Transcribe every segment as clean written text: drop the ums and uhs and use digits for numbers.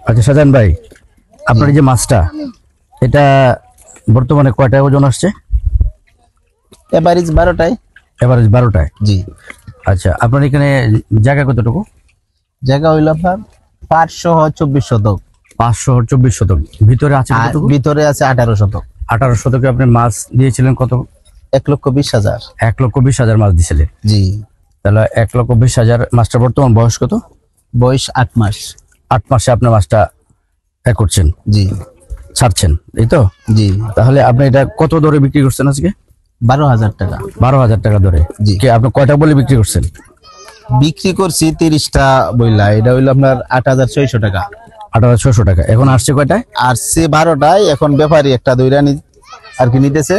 আচ্ছা শাহজাহান ভাই, আপনার যে মাছটা এটা বর্তমানে কয়টা ওজন আসছে? এভারেজ 12টায়। এভারেজ 12টায়? জি। আচ্ছা, আপনার এখানে জায়গা কতটুকু? জায়গা হইল আপনার 524 শতক। 524 শতক। ভিতরে আছে কতটুকু? ভিতরে আছে 18 শতক। 18 শতকে আপনি মাছ দিয়েছিলেন কত? 1,20,000। 1,20,000 মাছ দিয়েছিলেন? জি। তাহলে 1,20,000 মাছটার বর্তমান বয়স কত? বয়স 8 মাস। 8 মাসে আপনি মাছটা করছেন? জি। ছাড়ছেন, এই তো? জি। তাহলে আপনি এটা কত দরে বিক্রি করছেন আজকে? 12,000 টাকা। 12,000 টাকা দরে? জি। কি আপনি কয়টা বলে বিক্রি করছেন? বিক্রি করছি 30টা বইলা, এটা হইলো আপনার 8,600 টাকা। 8,600 টাকা। এখন আসছে কয়টায়? আসছে 12টায়। এখন ব্যাপারী একটা দইরা আর কি নিতেছে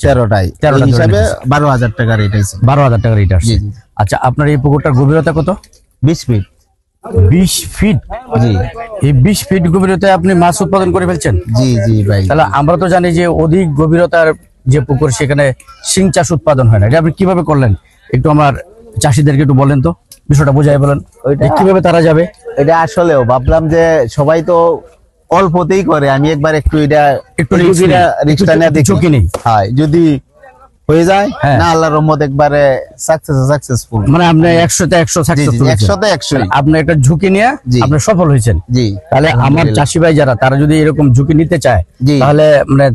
13টায়। 13টা হিসাবে 12,000 টাকা রেট আছে। 12,000 টাকা রেট আসছে। জি, জি। আচ্ছা, আপনার এই পুকুরটার গভীরতা কত? 20 ফিট। 20 ফিট? জি। এই 20 ফিট গভীরতায় আপনি মাছ উৎপাদন করে ফেলছেন? জি জি ভাই। তাহলে আমরা তো জানি যে অধিক গভীরতার যে পুকুর সেখানে শিং চাষ উৎপাদন হয় না, এটা আপনি কিভাবে করলেন? একটু আমার চাষিদেরকে একটু বলেন তো, বিষয়টা বুঝাই বলেন কিভাবে তারা যাবে। এটা আসলেও ভাবলাম যে সবাই তো অল্পতেই করে, আমি একবার একটু এটা একটু রিস্কটা নিয়ে দেখি, ঝুঁকি নেই। হ্যাঁ, যদি হয়ে যায় হ্যাঁ। না আল্লাহর রহমত একবারে সাকসেসফুল। মানে আপনি 100তে 100 সাকসেসফুল? 100তে 100। আপনি একটা ঝুঁকি নিয়ে আপনি সফল হয়েছেন। জি। তাহলে আমার চাষি ভাই যারা তারা যদি এরকম ঝুঁকি নিতে চায় তাহলে মানে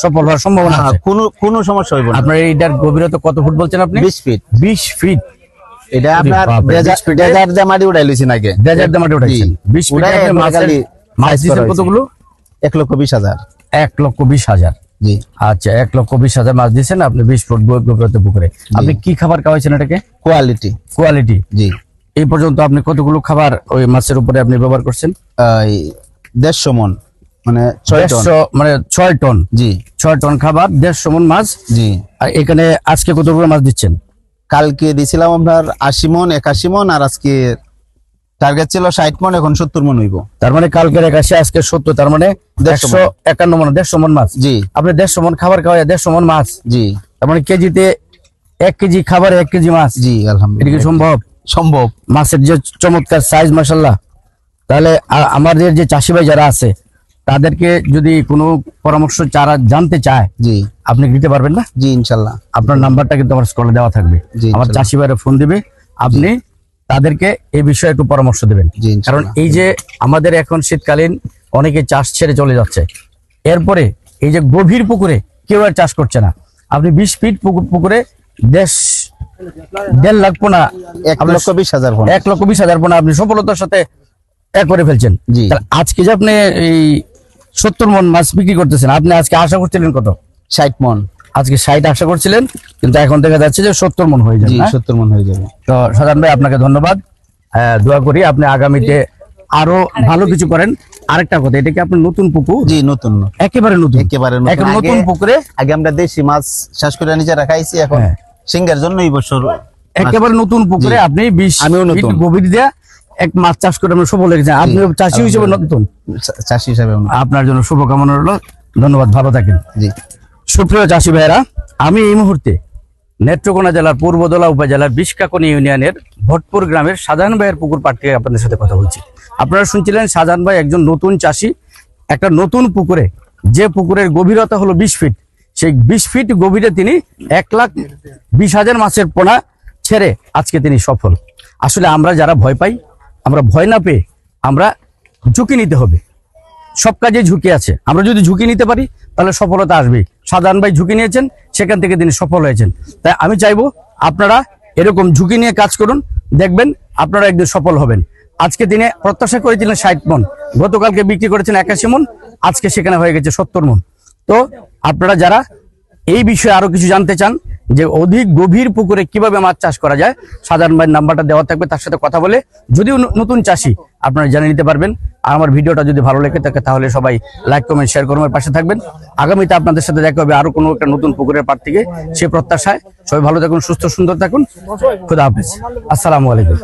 সফল হওয়ার সম্ভাবনা আছে? কোনো সমস্যা হইব না। আপনার এইটার গভীরতা কত ফুট বলছেন আপনি? 20 ফিট। 20 ফিট? এটা আপনার ডেজার্ট যে মাটি উঠাইলছেন আগে। ডেজার্ট যে মাটি উঠাইছেন। 20 ফিটে আপনি মাছ দিয়েছেন কতগুলো? 1,20,000। 1,20,000? জি। আচ্ছা, 1,20,000 মাছ দিয়েছেন আপনি 20 ফুট গভীরতা পুকুরে। আপনি কি খাবার খাওয়াইছেন এটাকে? কোয়ালিটি। জি। এই পর্যন্ত আপনি কতগুলো খাবার ওই মাছের উপরে আপনি ব্যবহার করছেন? 150 মণ, মানে 6 টন। মানে 6 টন? জি। 6 টন খাবার, 150 মণ মাছ। জি। আর এখানে আজকে কতগুলো মাছ দিচ্ছেন? কালকে দিছিলাম আপনার 80 মণ, 81 মণ, আর আজকে টার্গেট ছিল 60 মণ, এখন 70 মণ হইব। তার মানে কালকের 81, আজকে 70, তার মানে 151 মণ, 150 মণ মাছ। জি। আপনি 150 মণ খাবার খাওয়ায় 150 মণ মাছ? জি। তার মানে কেজিতে 1 কেজি খাবারে 1 কেজি মাছ? জি, আলহামদুলিল্লাহ। এটা কি সম্ভব? সম্ভব। মাছের যে চমৎকার সাইজ, মাশাআল্লাহ। তাহলে আমাদের যে চাষি ভাই যারা আছে তাদেরকে যদি কোনো পরামর্শ চারা জানতে চায়, জি, আপনি দিতে পারবেন না? জি ইনশাআল্লাহ। আপনার নাম্বারটা কিন্তু আমার স্ক্রলে দেওয়া থাকবে। আমার চাষি ভাইরা ফোন দিবে, আপনি তাদেরকে এই বিষয়ে একটু পরামর্শ দেবেন। কারণ এই যে আমাদের এখন শীতকালীন অনেকে চাষ ছেড়ে চলে যাচ্ছে, এরপরে এই যে গভীর পুকুরে কেউ আর চাষ করছে না। আপনি 20 ফিট পুকুরে 1.5 লাখ পোনা, 1,20,000 পোনা, 1,20,000 পোনা আপনি সফলতার সাথে করে ফেলছেন। আজকে যে আপনি এই 70 মণ মাছ বিক্রি করতেছেন, আপনি আজকে আশা করছিলেন কত? 60 মণ। আজকে 60 আশা করছিলেন, কিন্তু এখন দেখা যাচ্ছে যে 70 মণ হয়ে যাবে। 70 মণ হয়ে যাবে। তো শাহজাহান ভাই, আপনাকে ধন্যবাদ। দোয়া করি আপনি আগামীতে আরো ভালো কিছু করেন। আরেকটা কথা, এটা কি আপনার নতুন পুকুর? জি, নতুন। একেবারে নতুন? একেবারে নতুন পুকুরে আগে আমরা দেশি মাছ চাষ করে নিচে রাখাইছি, এখন সিঙ্গার জন্য এই বছর একেবারে নতুন পুকুরে আপনি 20 ফিট গভীর দিয়ে এক মাছ চাষ করে আপনি সফল হয়েছেন। আপনি চাষি হিসেবে নতুন চাষি হিসেবে আপনার জন্য শুভকামনা রইল। ধন্যবাদ, ভালো থাকেন। জি। সুপ্রিয় চাষি ভাইরা, আমি এই মুহূর্তে নেত্রকোনা জেলার পূর্বদলা উপজেলার বিশকাকনি ইউনিয়নের ভটপুর গ্রামের শাহজাহান ভাইয়ের পুকুর পাড় থেকে আপনাদের সাথে কথা বলছি। আপনারা শুনছিলেন শাহজাহান ভাই একজন নতুন চাষি, একটা নতুন পুকুরে, যে পুকুরের গভীরতা হলো 20 ফিট, সেই 20 ফিট গভীরে তিনি 1,20,000 মাছের পোনা ছেড়ে আজকে তিনি সফল। আসলে আমরা যারা ভয় পাই, আমরা ভয় না পেয়ে আমরা ঝুঁকি নিতে হবে। সব কাজে ঝুঁকি আছে, আমরা যদি ঝুঁকি নিতে পারি তাহলে সফলতা আসবেই। শাহজাহান ভাই ঝুঁকি নিয়েছেন, সেখান থেকে তিনি সফল হয়েছেন। তাই আমি চাইবো আপনারা এরকম ঝুঁকি নিয়ে কাজ করুন, দেখবেন আপনারা একদিন সফল হবেন। আজকে দিনে প্রত্যাশা করেছিলেন 60 মণ, গতকালকে বিক্রি করেছেন 81 মণ, আজকে সেখানে হয়ে গেছে 70 মণ। তো আপনারা যারা এই বিষয়ে আরো কিছু জানতে চান যে অধিক গভীর পুকুরে কিভাবে মাছ চাষ করা যায়, শাহজাহান ভাইয়ের নাম্বারটা দেওয়া থাকবে, তার সাথে কথা বলে যদিও নতুন চাষি আপনারা জেনে নিতে পারবেন। আর আমার ভিডিওটা যদি ভালো লেগে থাকে তাহলে সবাই লাইক, কমেন্ট, শেয়ার করে আমার পাশে থাকবেন। আগামীতে আপনাদের সাথে দেখা হবে আরো কোনো একটা নতুন পুকুরের পাড় থেকে। সেই প্রত্যাশায় সবাই ভালো থাকুন, সুস্থ সুন্দর থাকুন। খোদা হাফেজ, আসসালামু আলাইকুম।